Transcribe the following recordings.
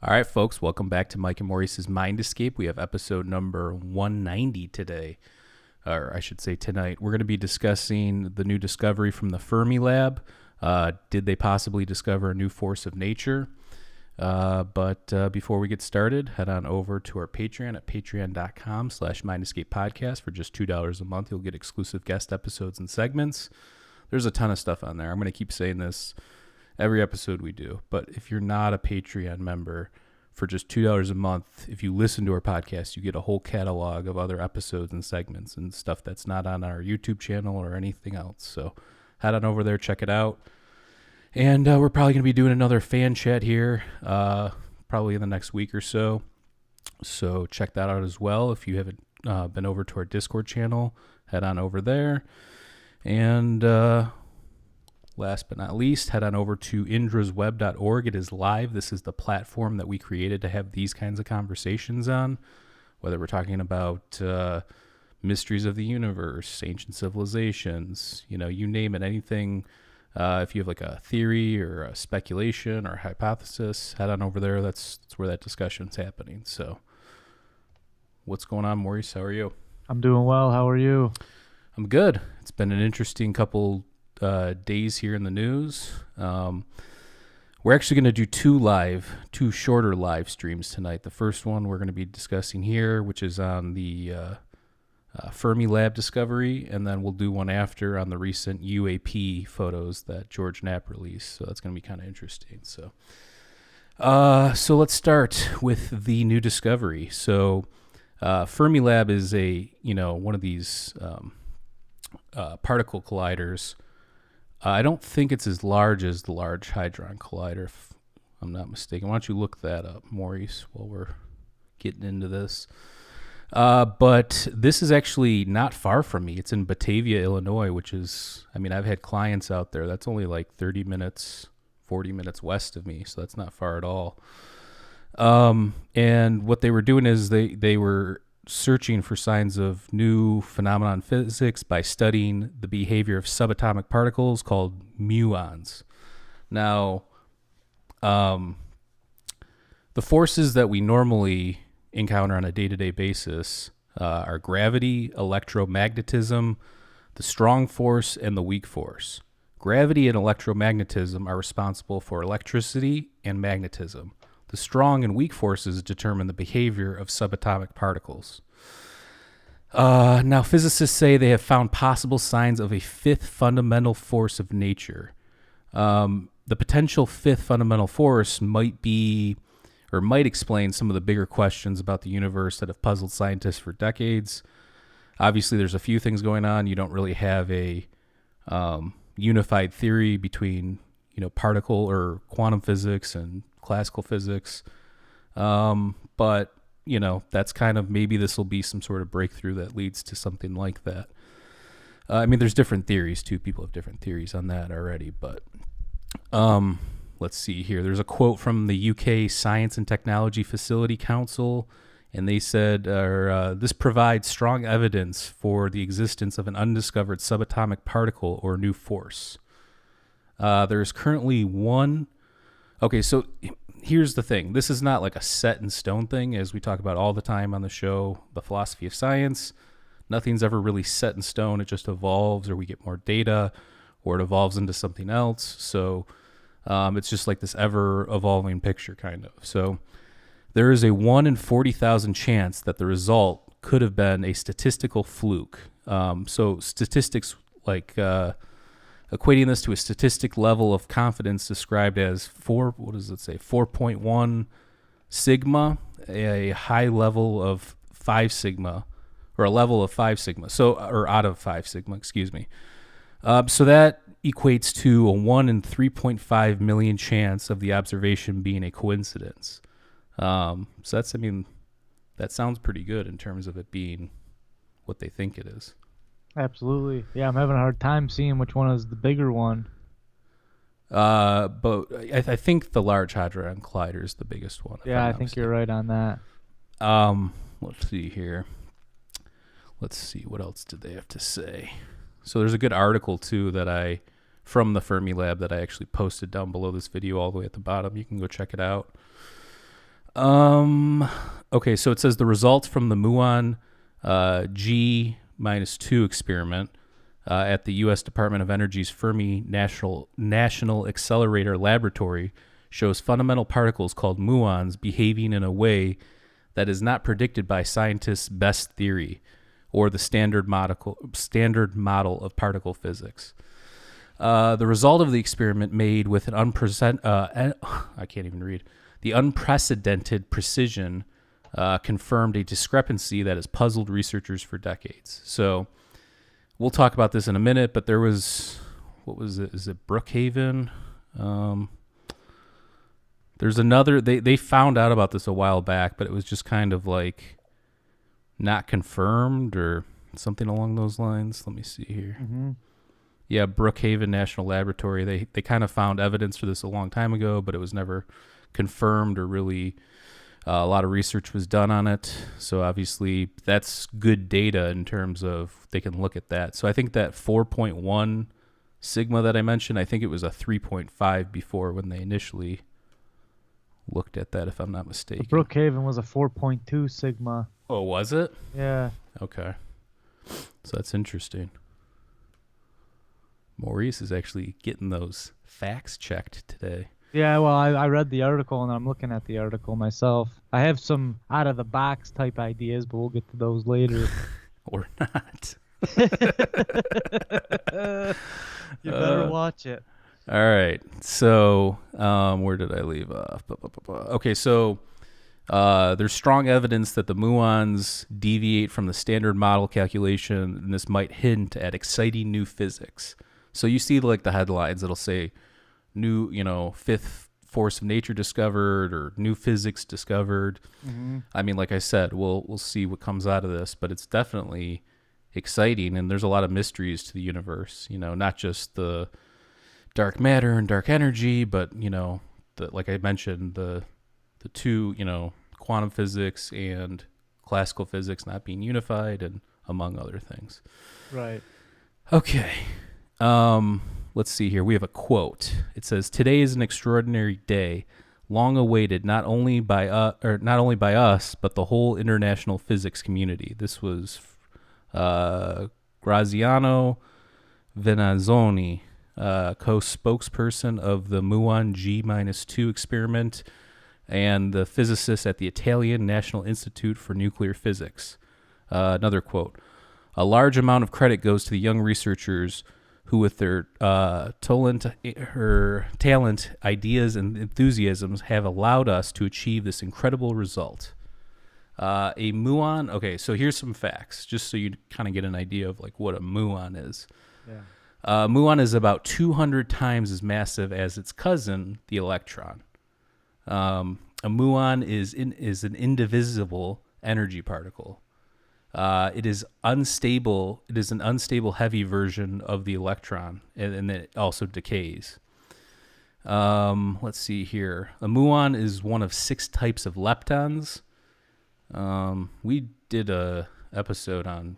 All right, folks, welcome back to Mike and Maurice's Mind Escape. We have episode number 190 today, or I should say tonight. We're going to be discussing the new discovery from the Fermilab. Did they possibly discover a new force of nature? But before we get started, head on over to our Patreon at patreon.com/mindescapepodcast. For just $2 a month, you'll get exclusive guest episodes and segments. There's a ton of stuff on there. I'm going to keep saying this every episode we do. But if you're not a Patreon member, for just $2 a month, if you listen to our podcast, you get a whole catalog of other episodes and segments and stuff that's not on our YouTube channel or anything else. So head on over there, check it out. And we're probably going to be doing another fan chat here probably in the next week or so. So check that out as well. If you haven't been over to our Discord channel, head on over there. And last but not least, head on over to indrasweb.org. It is live. This is the platform that we created to have these kinds of conversations on, whether we're talking about mysteries of the universe, ancient civilizations, you name it, anything. If you have like a theory or a speculation or a hypothesis, head on over there. That's where that discussion's happening. So what's going on, Maurice? How are you? I'm doing well. How are you? I'm good. It's been an interesting couple days here in the news. We're actually going to do two shorter live streams tonight. The first one we're going to be discussing here, which is on the Fermilab Discovery, and then we'll do one after on the recent UAP photos that George Knapp released. So that's going to be kind of interesting. So let's start with the new discovery. So Fermilab is one of these particle colliders. I don't think it's as large as the Large Hadron Collider, if I'm not mistaken. Why don't you look that up, Maurice, while we're getting into this. But this is actually not far from me. It's in Batavia, Illinois, which is, I've had clients out there. That's only like 30 minutes, 40 minutes west of me, so that's not far at all. And what they were doing is they were searching for signs of new phenomenon physics by studying the behavior of subatomic particles called muons. Now, the forces that we normally encounter on a day-to-day basis are gravity, electromagnetism, the strong force, and the weak force. Gravity and electromagnetism are responsible for electricity and magnetism. The strong and weak forces determine the behavior of subatomic particles. Now, physicists say they have found possible signs of a fifth fundamental force of nature. The potential fifth fundamental force might explain some of the bigger questions about the universe that have puzzled scientists for decades. Obviously, there's a few things going on. You don't really have a unified theory between particle or quantum physics and classical physics. But, that's kind of, maybe this will be some sort of breakthrough that leads to something like that. There's different theories too. People have different theories on that already, but let's see here. There's a quote from the UK Science and Technology Facility Council, and they said, this provides strong evidence for the existence of an undiscovered subatomic particle or new force. There's currently one. Okay, so here's the thing. This is not like a set in stone thing, as we talk about all the time on the show, the philosophy of science. Nothing's ever really set in stone. It just evolves, or we get more data, or it evolves into something else. So it's just like this ever-evolving picture, kind of. So there is a 1 in 40,000 chance that the result could have been a statistical fluke. So statistics like equating this to a statistic level of confidence described as 4.1 sigma, a high level of 5 sigma, or a level of 5 sigma, or out of 5 sigma, excuse me. So that equates to a 1 in 3.5 million chance of the observation being a coincidence. So that's, that sounds pretty good in terms of it being what they think it is. Absolutely. Yeah, I'm having a hard time seeing which one is the bigger one. But I think the Large Hadron Collider is the biggest one. Yeah, I think you're right on that. Let's see here. Let's see, what else did they have to say? So there's a good article, too, from the Fermilab that I actually posted down below this video all the way at the bottom. You can go check it out. Um. Okay, so it says the results from the Muon G-2 experiment at the U.S. Department of Energy's Fermi National Accelerator Laboratory shows fundamental particles called muons behaving in a way that is not predicted by scientists' best theory or the standard model of particle physics. The result of the experiment made with I can't even read. The unprecedented precision confirmed a discrepancy that has puzzled researchers for decades. So we'll talk about this in a minute, but there was, what was it? Is it Brookhaven? There's another, they found out about this a while back, but it was just kind of like not confirmed or something along those lines. Let me see here. Mm-hmm. Yeah, Brookhaven National Laboratory. They kind of found evidence for this a long time ago, but it was never confirmed or really a lot of research was done on it. So obviously that's good data in terms of they can look at that. So I think that 4.1 sigma that I mentioned, I think it was a 3.5 before when they initially looked at that, if I'm not mistaken. Brookhaven was a 4.2 sigma. Oh, was it? Yeah. Okay. So that's interesting. Maurice is actually getting those facts checked today. Yeah, well, I read the article and I'm looking at the article myself. I have some out of the box type ideas, but we'll get to those later. Or not. You better watch it. All right. So, where did I leave off? Okay, so there's strong evidence that the muons deviate from the standard model calculation, and this might hint at exciting new physics. So you see like the headlines, it'll say new, fifth force of nature discovered or new physics discovered. Mm-hmm. I mean, like I said, we'll see what comes out of this, but it's definitely exciting, and there's a lot of mysteries to the universe, not just the dark matter and dark energy, but, like I mentioned, the two, quantum physics and classical physics not being unified, and among other things. Right. Okay. Let's see here. We have a quote. It says, "Today is an extraordinary day, long awaited not only by us, but the whole international physics community." This was Graziano Venazzoni, co-spokesperson of the Muon G-2 experiment and the physicist at the Italian National Institute for Nuclear Physics. Another quote. "A large amount of credit goes to the young researchers who, with their talent, ideas, and enthusiasms, have allowed us to achieve this incredible result." A muon. Okay, so here's some facts, just so you kind of get an idea of like what a muon is. Yeah. Muon is about 200 times as massive as its cousin, the electron. A muon is an indivisible energy particle. It is unstable. It is an unstable heavy version of the electron, and it also decays. Let's see here. A muon is one of 6 types of leptons. We did a episode on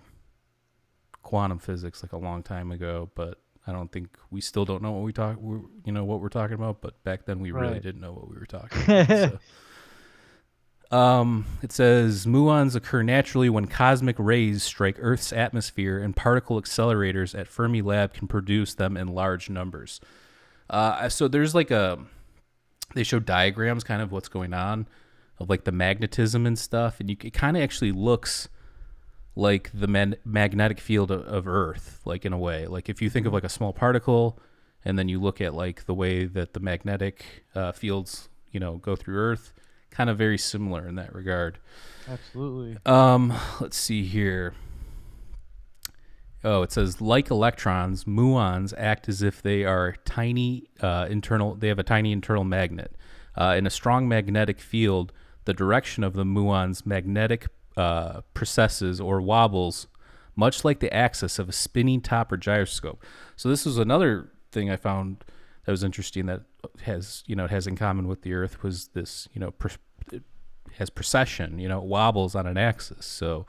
quantum physics like a long time ago, but I don't think we still don't know what what we're talking about. But back then we really didn't know what we were talking about. It says muons occur naturally when cosmic rays strike Earth's atmosphere, and particle accelerators at Fermilab can produce them in large numbers. So there's they show diagrams kind of what's going on of like the magnetism and stuff, and it kind of actually looks like the magnetic field of Earth, like in a way. Like if you think of like a small particle, and then you look at like the way that the magnetic fields, go through Earth, kind of very similar in that regard. Absolutely. Let's see here. Oh, it says like electrons, muons act as if they are tiny they have a tiny internal magnet. In a strong magnetic field, the direction of the muon's magnetic precesses or wobbles, much like the axis of a spinning top or gyroscope. So this was another thing I found that was interesting that has in common with the Earth, was this, it has precession, it wobbles on an axis. So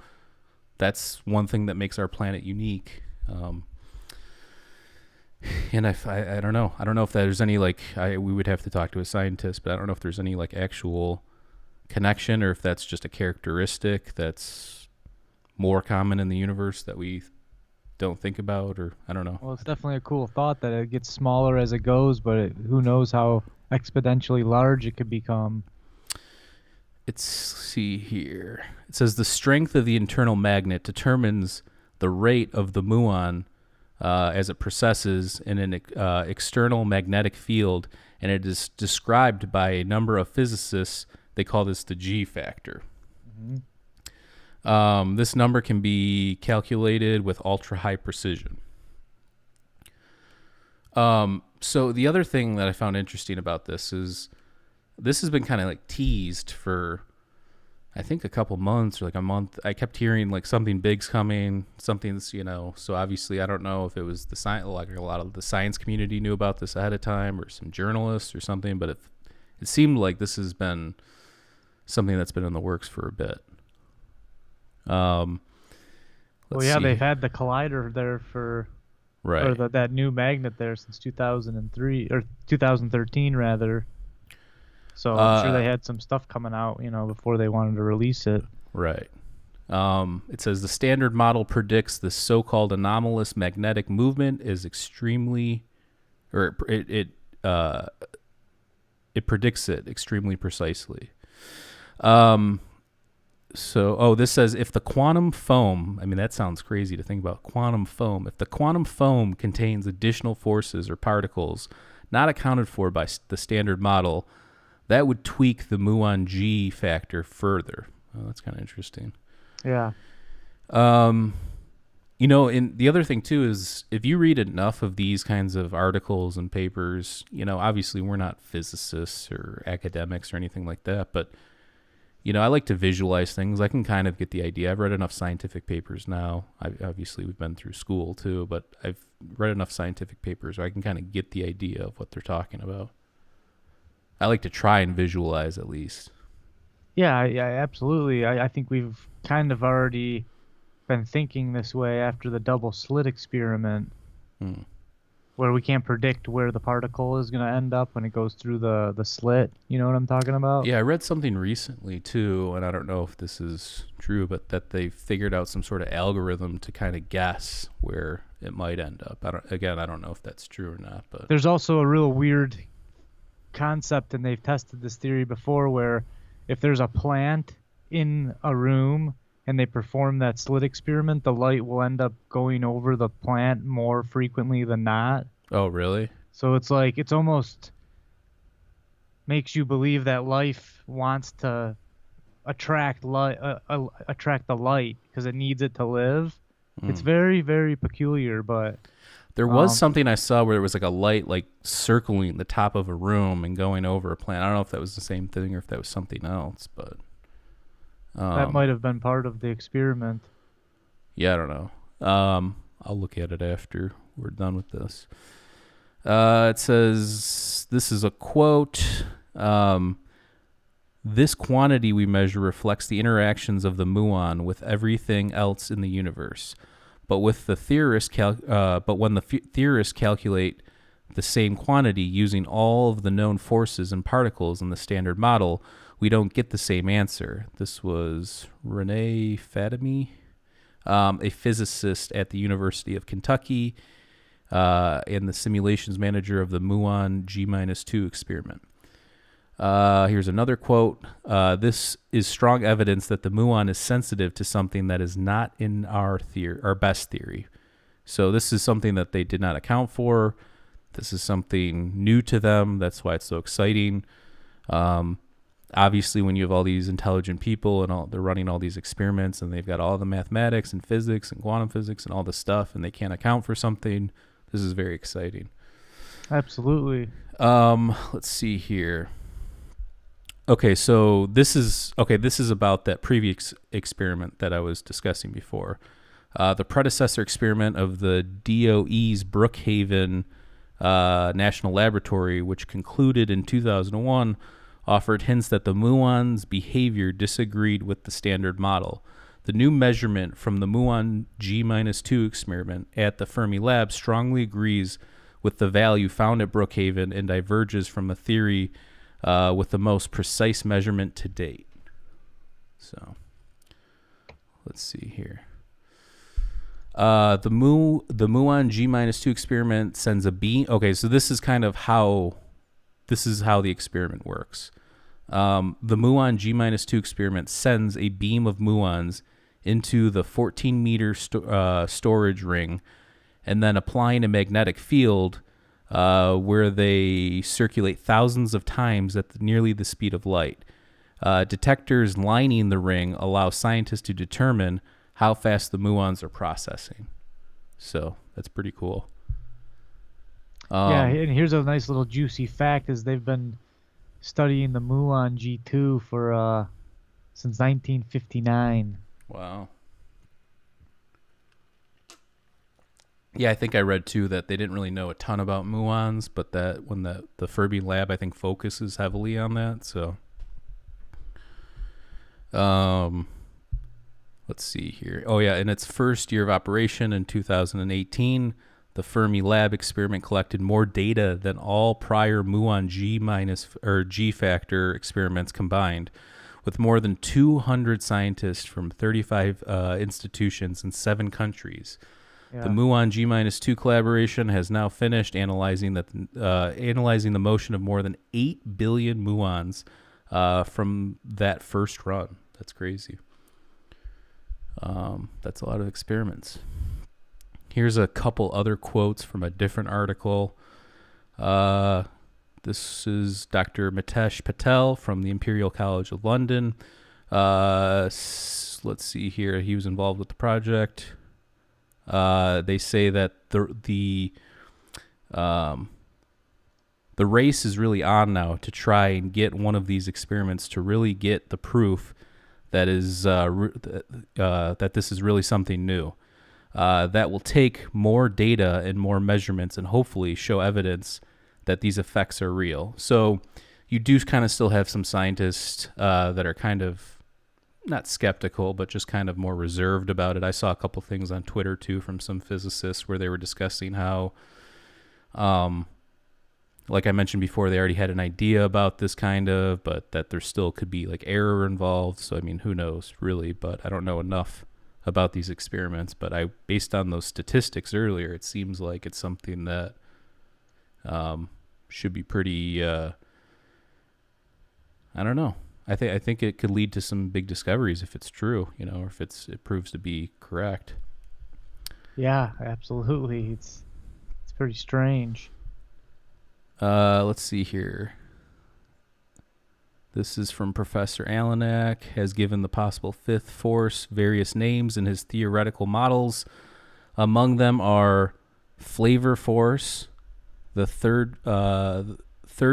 that's one thing that makes our planet unique. And I don't know. I don't know if there's any we would have to talk to a scientist, but I don't know if there's any actual connection or if that's just a characteristic that's more common in the universe that we don't think about, or I don't know. Well, it's definitely a cool thought that it gets smaller as it goes, but who knows how exponentially large it could become. See here. It says the strength of the internal magnet determines the rate of the muon as it processes in an external magnetic field, and it is described by a number of physicists. They call this the G factor. Mm-hmm. This number can be calculated with ultra-high precision. So the other thing that I found interesting about this is this has been kind of like teased for, I think, a couple months or like a month. I kept hearing like something big's coming, something's, so obviously I don't know if it was the science, like a lot of the science community knew about this ahead of time or some journalists or something, but it seemed like this has been something that's been in the works for a bit. Well, yeah, they've had the collider there for, right, or that new magnet there since 2003 or 2013 rather. So I'm sure they had some stuff coming out, before they wanted to release it. Right. It says the standard model predicts the so-called anomalous magnetic movement is extremely, or it predicts it extremely precisely. This says if the quantum foam, that sounds crazy to think about, quantum foam. If the quantum foam contains additional forces or particles not accounted for by the standard model, that would tweak the Muon G factor further. Oh, that's kind of interesting. Yeah. And the other thing too is if you read enough of these kinds of articles and papers, obviously we're not physicists or academics or anything like that, but I like to visualize things. I can kind of get the idea. I've read enough scientific papers now. Obviously, we've been through school too, but I've read enough scientific papers where I can kind of get the idea of what they're talking about. I like to try and visualize at least. Yeah, absolutely. I think we've kind of already been thinking this way after the double slit experiment. Where we can't predict where the particle is going to end up when it goes through the slit. You know what I'm talking about? Yeah, I read something recently, too, and I don't know if this is true, but that they figured out some sort of algorithm to kind of guess where it might end up. I don't know if that's true or not. But there's also a real weird concept, and they've tested this theory before, where if there's a plant in a room and they perform that slit experiment, the light will end up going over the plant more frequently than not. Oh, really? So it's like, it's almost makes you believe that life wants to attract the light because it needs it to live. It's very, very peculiar, but there was something I saw where it was like a light like circling the top of a room and going over a plant. I don't know if that was the same thing or if that was something else, but that might have been part of the experiment. Yeah, I don't know. I'll look at it after we're done with this. It says, this is a quote, this quantity we measure reflects the interactions of the muon with everything else in the universe. But when the theorists calculate the same quantity using all of the known forces and particles in the standard model, we don't get the same answer. This was Renee Fatimi, a physicist at the University of Kentucky, and the simulations manager of the Muon G2 experiment. Here's another quote. This is strong evidence that the muon is sensitive to something that is not in our best theory. So this is something that they did not account for. This is something new to them. That's why it's so exciting. Obviously, when you have all these intelligent people and they're running all these experiments and they've got all the mathematics and physics and quantum physics and all this stuff and they can't account for something, this is very exciting. Absolutely. Let's see here. Okay, so this is about that previous experiment that I was discussing before. The predecessor experiment of the DOE's Brookhaven National Laboratory, which concluded in 2001, offered hints that the muon's behavior disagreed with the standard model. The new measurement from the Muon G2 experiment at the Fermilab strongly agrees with the value found at Brookhaven and diverges from a theory with the most precise measurement to date. So let's see here. The Muon G-2 experiment sends a beam. Okay, so this is how the experiment works. The Muon G-2 experiment sends a beam of muons into the 14-meter storage ring, and then applying a magnetic field where they circulate thousands of times at nearly the speed of light. Detectors lining the ring allow scientists to determine how fast the muons are processing. So that's pretty cool. Yeah, and here's a nice little juicy fact: is they've been studying the Muon G2 for since 1959. Wow. Yeah, I think I read too that they didn't really know a ton about muons, but that when the Fermilab I think focuses heavily on that. So, let's see here. Oh yeah, in its first year of operation in 2018, the Fermilab experiment collected more data than all prior Muon G factor experiments combined, with more than 200 scientists from 35 institutions in 7 countries. Yeah. The Muon G-2 collaboration has now finished analyzing the motion of more than 8 billion muons from that first run. That's crazy. That's a lot of experiments. Here's a couple other quotes from a different article. This is Dr. Mitesh Patel from the Imperial College of London. Let's see here. He was involved with the project. They say that the race is really on now to try and get one of these experiments to really get the proof that is that this is really something new. That will take more data and more measurements and hopefully show evidence that these effects are real. So you do kind of still have some scientists that are kind of not skeptical, but just kind of more reserved about it. I saw a couple things on Twitter too from some physicists where they were discussing how, like I mentioned before, they already had an idea about this kind of, but that there still could be like error involved. So, I mean, who knows really, but I don't know enough about these experiments, but based on those statistics earlier, it seems like it's something that should be pretty, I don't know. I think it could lead to some big discoveries if it's true, or if it proves to be correct. Yeah, absolutely. It's pretty strange. Let's see here. This is from Professor Alanak, has given the possible fifth force various names in his theoretical models. Among them are flavor force, the third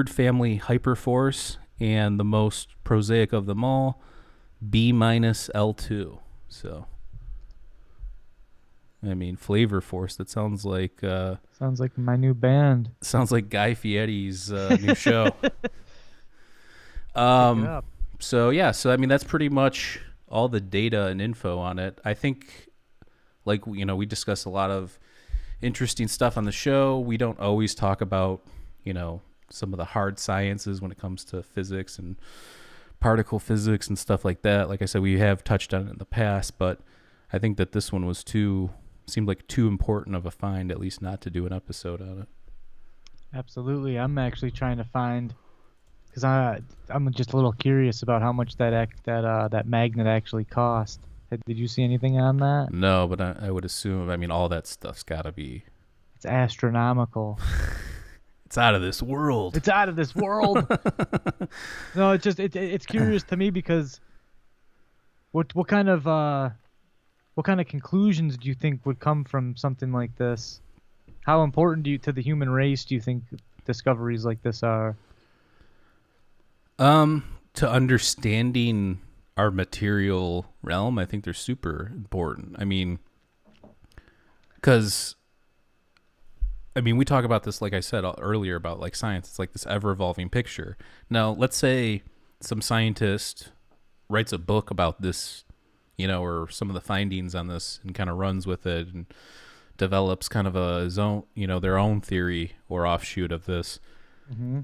family hyperforce, and the most prosaic of them all, B minus L2. So, I mean, flavor force. That sounds like my new band. Sounds like Guy Fieri's new show. So I mean, that's pretty much all the data and info on it. I think, like, we discuss a lot of interesting stuff on the show. We don't always talk about, some of the hard sciences when it comes to physics and particle physics and stuff like that. Like I said, we have touched on it in the past, but I think that this one seemed like too important of a find, at least not to do an episode on it. Absolutely. I'm actually trying to find, because I'm just a little curious about how much that magnet actually cost. Did you see anything on that? No, but I would assume, I mean, all that stuff's got to be... It's astronomical. It's out of this world. It's out of this world. No, it's curious to me because what kind of conclusions do you think would come from something like this? How important to the human race do you think discoveries like this are? To understanding our material realm, I think they're super important. I mean, because we talk about this, like I said earlier, about like science. It's like this ever-evolving picture. Now, let's say some scientist writes a book about this, or some of the findings on this, and kind of runs with it and develops kind of his own, their own theory or offshoot of this. Mm-hmm.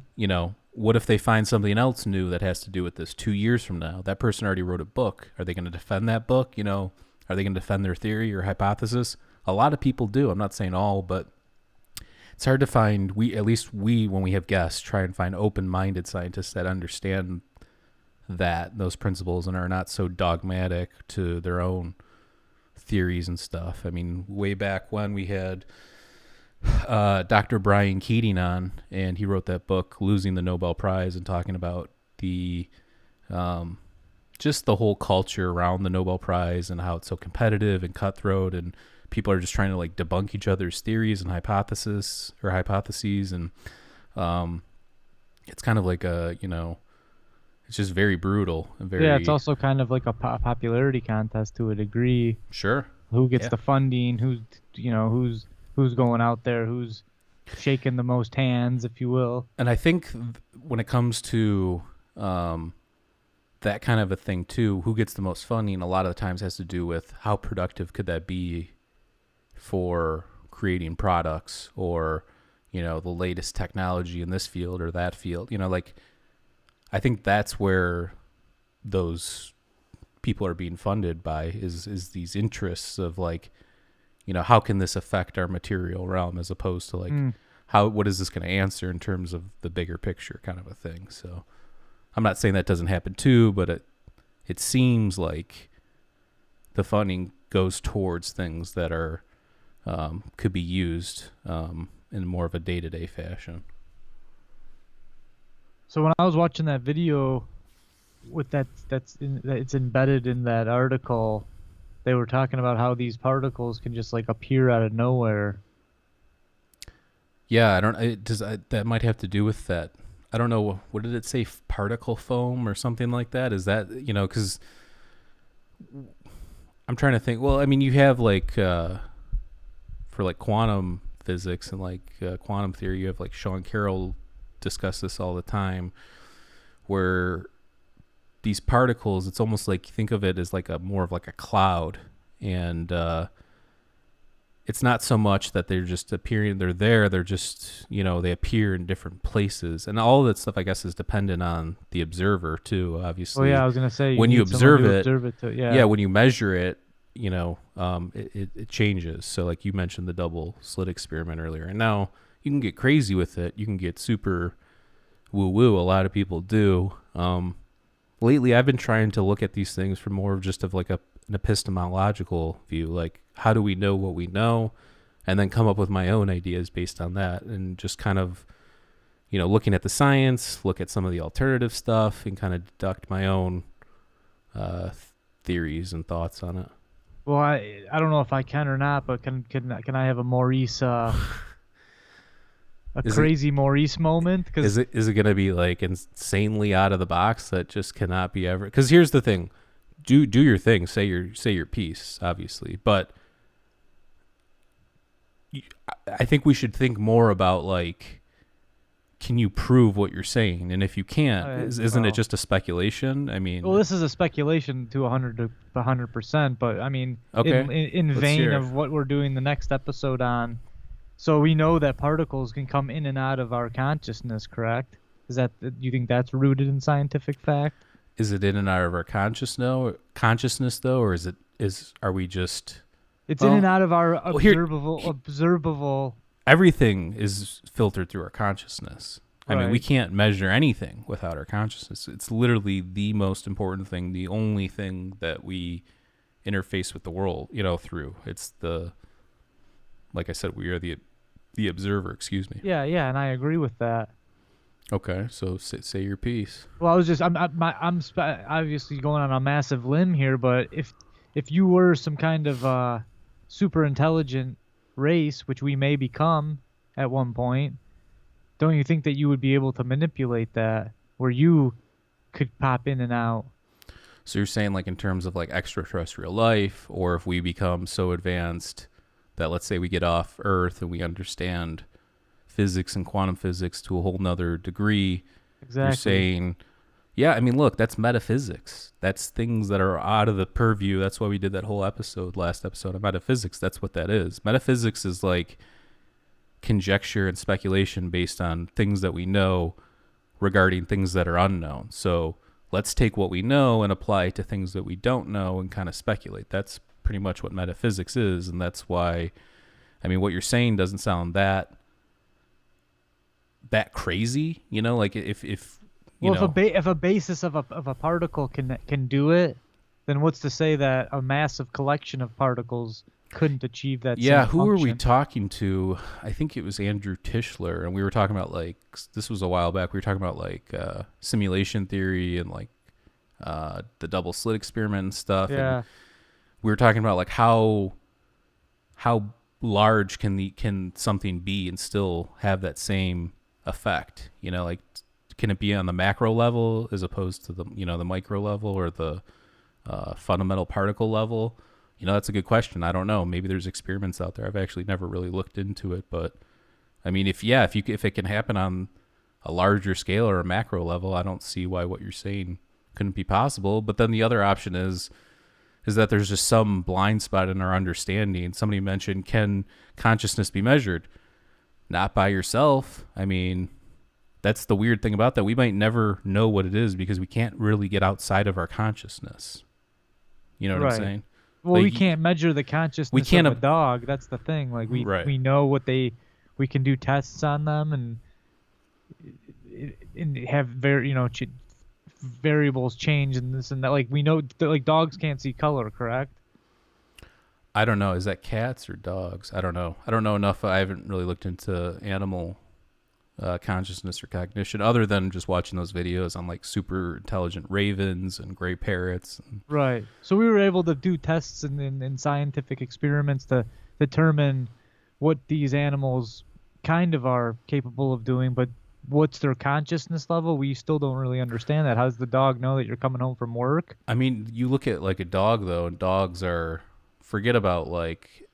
what if they find something else new that has to do with this 2 years from now? That person already wrote a book. Are they going to defend that book? Are they going to defend their theory or hypothesis? A lot of people do. I'm not saying all, but it's hard to find. At least we, when we have guests, try and find open-minded scientists that understand those principles and are not so dogmatic to their own theories and stuff. I mean, way back when we had Dr. Brian Keating on, and he wrote that book, Losing the Nobel Prize, and talking about the just the whole culture around the Nobel Prize and how it's so competitive and cutthroat, and people are just trying to like debunk each other's theories and hypotheses, and it's kind of like it's just very brutal and very. Yeah, it's also kind of like a popularity contest to a degree. Sure. Who gets the funding? Who's going out there? Who's shaking the most hands, if you will? And I think when it comes to that kind of a thing too, who gets the most funding, a lot of the times has to do with how productive could that be for creating products or, the latest technology in this field or that field. I think that's where those people are being funded by is these interests of like, how can this affect our material realm, as opposed to like what is this going to answer in terms of the bigger picture kind of a thing. So I'm not saying that doesn't happen too, but it seems like the funding goes towards things that are could be used in more of a day-to-day fashion. So when I was watching that video with it's embedded in that article, they were talking about how these particles can just like appear out of nowhere. Yeah, that might have to do with that. I don't know. What did it say? Particle foam or something like that? Is that, because I'm trying to think. Well, I mean, you have like, for like quantum physics and like quantum theory, you have like Sean Carroll discuss this all the time, where these particles, it's almost like, think of it as like more of like a cloud, and it's not so much that they're just appearing, they're just, they appear in different places, and all of that stuff I guess is dependent on the observer too, obviously. Oh yeah, I was gonna say, when you observe it yeah, when you measure it, it changes. So like you mentioned the double slit experiment earlier, and now you can get crazy with it. You can get super woo-woo. A lot of people do. Lately, I've been trying to look at these things from more of just of like an epistemological view. Like, how do we know what we know? And then come up with my own ideas based on that. And just kind of, looking at the science, look at some of the alternative stuff, and kind of deduct my own theories and thoughts on it. Well, I don't know if I can or not, but can I have a Maurice crazy Maurice moment? Is it going to be like insanely out of the box that just cannot be ever? Because here's the thing, do your thing, say your piece, obviously, but I think we should think more about like, can you prove what you're saying? And if you can't, isn't it just a speculation? I mean, well, this is a speculation to 100%, but I mean, okay, in vein of what we're doing the next episode on. So we know that particles can come in and out of our consciousness, correct? Do you think that's rooted in scientific fact? Is it in and out of our consciousness though, or are we just? It's in and out of our observable. Everything is filtered through our consciousness. I Right. mean, we can't measure anything without our consciousness. It's literally the most important thing, the only thing that we interface with the world, through. It's like I said, we are the observer, excuse me. Yeah, and I agree with that. Okay, so say your piece. Well, I'm obviously going on a massive limb here, but if you were some kind of super intelligent race, which we may become at one point, don't you think that you would be able to manipulate that, where you could pop in and out? So you're saying like in terms of like extraterrestrial life, or if we become so advanced that, let's say, we get off Earth and we understand physics and quantum physics to a whole nother degree. Exactly. You're saying, yeah, I mean, look, that's metaphysics. That's things that are out of the purview. That's why we did that whole last episode of metaphysics. That's what that is. Metaphysics is like conjecture and speculation based on things that we know regarding things that are unknown. So let's take what we know and apply it to things that we don't know and kind of speculate. That's pretty much what metaphysics is, and that's why, I mean, what you're saying doesn't sound that crazy, you know, like if you know, if a basis of a particle can do it, then what's to say that a massive collection of particles couldn't achieve that yeah, same who were we function? talking to? I think it was Andrew Tischler, and we were talking about, like, this was a while back. We were talking about like simulation theory and like the double slit experiment and stuff. Yeah. And we were talking about like how large can something be and still have that same effect, you know, like can it be on the macro level as opposed to the, you know, the micro level or the fundamental particle level? You know, that's a good question. I don't know. Maybe there's experiments out there. I've actually never really looked into it, but I mean, if it can happen on a larger scale or a macro level, I don't see why what you're saying couldn't be possible. But then the other option is that there's just some blind spot in our understanding. Somebody mentioned, can consciousness be measured? Not by yourself. I mean, that's the weird thing about that. We might never know what it is because we can't really get outside of our consciousness. You know what I'm saying? Well, like, we can't measure the consciousness of a dog. That's the thing. Like we know what we can do tests on them and have variables change and this and that. Like we know like dogs can't see color, correct? I don't know. Is that cats or dogs? I don't know. I don't know enough. I haven't really looked into animal consciousness or cognition other than just watching those videos on like super intelligent ravens and gray parrots. Right. So we were able to do tests and scientific experiments to determine what these animals kind of are capable of doing, but what's their consciousness level? We still don't really understand that. How does the dog know that you're coming home from work? I mean, you look at like a dog though, and dogs are, forget about like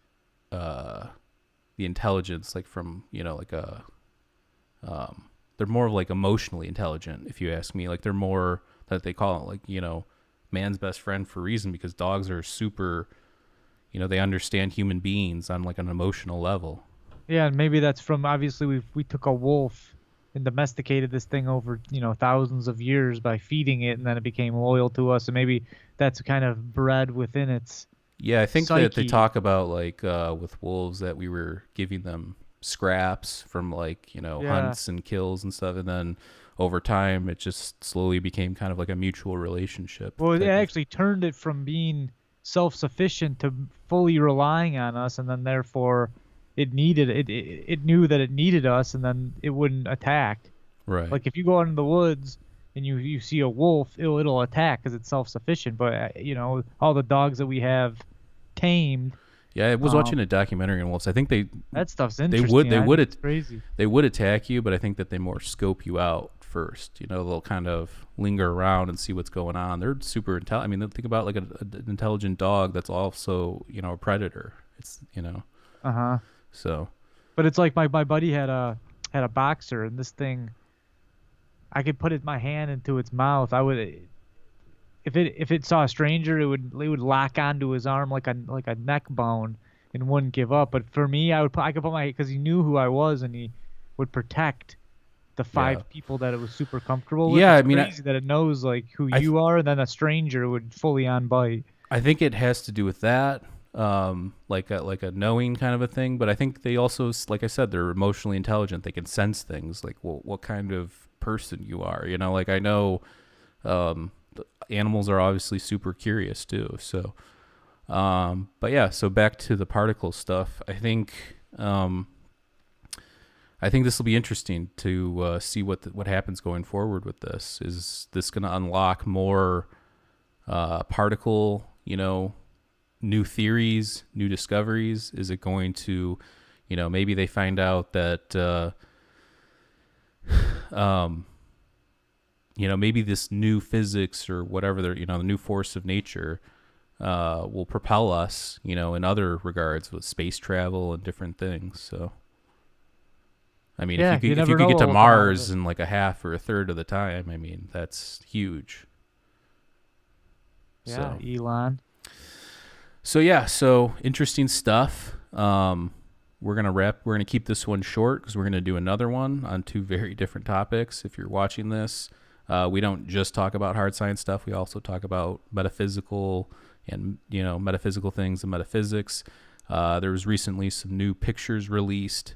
the intelligence, like from, you know, like they're more of like emotionally intelligent, if you ask me. Like they're more, that they call it like, you know, man's best friend for a reason, because dogs are super, you know, they understand human beings on like an emotional level. Yeah, and maybe that's from, obviously we took a wolf and domesticated this thing over, you know, thousands of years by feeding it, and then it became loyal to us, and maybe that's kind of bred within its Yeah, I think psyche. that they talk about like with wolves that we were giving them scraps from like, you know, hunts and kills and stuff, and then over time it just slowly became kind of like a mutual relationship. Well, it actually turned it from being self-sufficient to fully relying on us, and then therefore it knew that it needed us, and then it wouldn't attack. Right. Like if you go out in the woods and you see a wolf, it'll attack because it's self-sufficient. But you know, all the dogs that we have tamed. Yeah, I was watching a documentary on wolves. I think that stuff's interesting. Crazy. They would attack you, but I think that they more scope you out first. You know, they'll kind of linger around and see what's going on. They're super intelligent. I mean, think about like an intelligent dog that's also, you know, a predator. It's, you know. So. But it's like my buddy had a boxer, and this thing, I could put my hand into its mouth. I would, if it saw a stranger, it would lock onto his arm like a neck bone and wouldn't give up. But for me, I could put my, because he knew who I was, and he would protect the 5 people that it was super comfortable with. Yeah, it's crazy that it knows like who you are, and then a stranger would fully on bite. I think it has to do with that, like a knowing kind of a thing. But I think they also, like I said, they're emotionally intelligent. They can sense things like what kind of person you are. You know, like I know animals are obviously super curious too. So, but yeah. So back to the particle stuff. I think this will be interesting to see what happens going forward with this. Is this going to unlock more particle, you know, new theories, new discoveries? Is it going to, you know, maybe they find out that, you know, maybe this new physics or whatever, the new force of nature will propel us, you know, in other regards with space travel and different things. So. I mean, if you could get to Mars in like a half or a third of the time, I mean, that's huge. Yeah, so. Elon. So yeah, so interesting stuff. we're gonna keep this one short because we're gonna do another one on two very different topics. If you're watching this, we don't just talk about hard science stuff. We also talk about metaphysical and metaphysical things and metaphysics. There was recently some new pictures released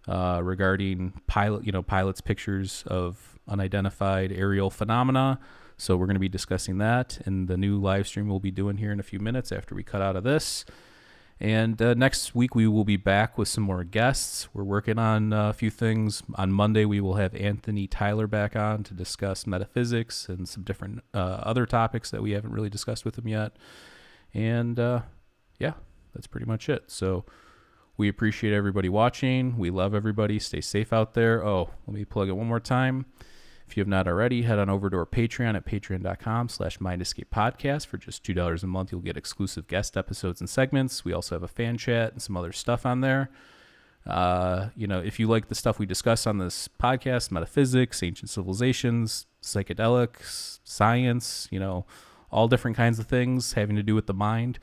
regarding pilots' pictures of unidentified aerial phenomena. So we're going to be discussing that in the new live stream we'll be doing here in a few minutes after we cut out of this. And next week we will be back with some more guests. We're working on a few things. On Monday we will have Anthony Tyler back on to discuss metaphysics and some different other topics that we haven't really discussed with him yet. And yeah, that's pretty much it. So we appreciate everybody watching. We love everybody. Stay safe out there. Oh, let me plug it one more time. If you have not already, head on over to our Patreon at patreon.com/MindEscapePodcast. For just $2 a month, you'll get exclusive guest episodes and segments. We also have a fan chat and some other stuff on there. If you like the stuff we discuss on this podcast, metaphysics, ancient civilizations, psychedelics, science, all different kinds of things having to do with the mind,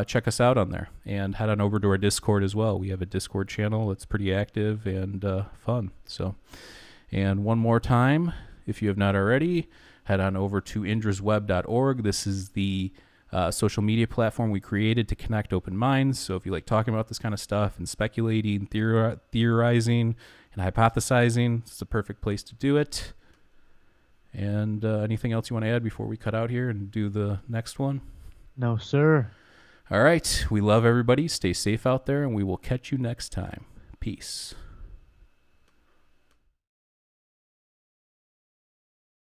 check us out on there. And head on over to our Discord as well. We have a Discord channel that's pretty active and fun. And one more time, if you have not already, head on over to indrasweb.org. This is the social media platform we created to connect open minds. So if you like talking about this kind of stuff and speculating, theorizing, and hypothesizing, it's the perfect place to do it. And anything else you want to add before we cut out here and do the next one? No, sir. All right. We love everybody. Stay safe out there, and we will catch you next time. Peace.